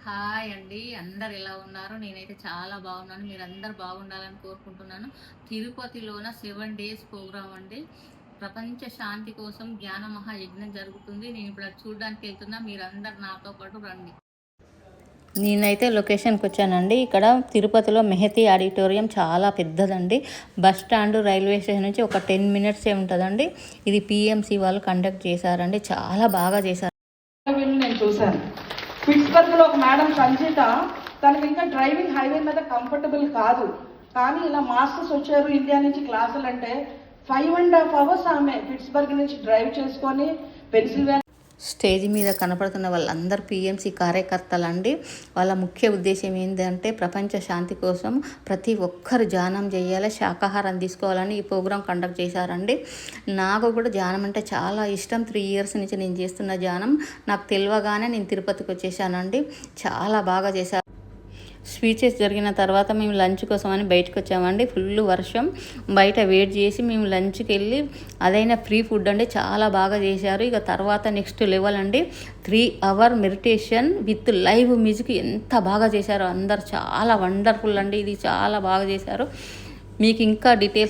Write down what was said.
Hi అండి. అందరు ఎలా ఉన్నారు? నేనైతే చాలా బాగున్నాను. మీరందరూ బాగుండాలని కోరుకుంటున్నాను. తిరుపతిలోన 7 డేస్ ప్రోగ్రామ్ అండి. ప్రపంచ శాంతి కోసం జ్ఞాన మహాయజ్ఞం జరుగుతుంది. నేను ఇప్పుడు అది చూడడానికి వెళ్తున్నా. మీరందరు నాతో పాటు రండి. నేనైతే లొకేషన్కి వచ్చానండి. ఇక్కడ తిరుపతిలో మెహతి ఆడిటోరియం చాలా పెద్దదండి. బస్ స్టాండ్ రైల్వే స్టేషన్ నుంచి ఒక 10 మినిట్సే ఉంటుందండి. ఇది పిఎంసి వాళ్ళు కండక్ట్ చేశారండి. చాలా బాగా చేశారు. నేను చూశాను. పిట్స్బర్గ్లో ఒక మేడం సంచిత, తనకి ఇంకా డ్రైవింగ్ హైవే మీద కంఫర్టబుల్ కాదు, కానీ ఇలా మాస్టర్స్ వచ్చారు ఇండియా నుంచి క్లాసులు అంటే 5.5 hours ఆమె పిట్స్బర్గ్ నుంచి డ్రైవ్ చేసుకొని పెన్సిల్వేనియా. స్టేజ్ మీద కనపడుతున్న వాళ్ళందరూ పిఎంసి కార్యకర్తలండి. వాళ్ళ ముఖ్య ఉద్దేశం ఏంటంటే ప్రపంచ శాంతి కోసం ప్రతి ఒక్కరు ధ్యానం చేయాలి, శాకాహారం తీసుకోవాలని ఈ ప్రోగ్రాం కండక్ట్ చేశారండి. నాకు కూడా ధ్యానం అంటే చాలా ఇష్టం. 3 years నుంచి నేను చేస్తున్న ధ్యానం. నాకు తెలియగానే నేను తిరుపతికి వచ్చేసానండి. చాలా బాగా చేశారు. స్పీచెస్ జరిగిన తర్వాత మేము లంచ్ కోసం అని బయటకు వచ్చామండి. ఫుల్ వర్షం, బయట వెయిట్ చేసి మేము లంచ్కి వెళ్ళి అదైనా ఫ్రీ ఫుడ్ అండి. చాలా బాగా చేశారు. ఇక తర్వాత నెక్స్ట్ లెవెల్ అండి, 3 hour meditation with live music. ఎంత బాగా చేశారో అందరు, చాలా వండర్ఫుల్ అండి. ఇది చాలా బాగా చేశారు. మీకు ఇంకా డీటెయిల్స్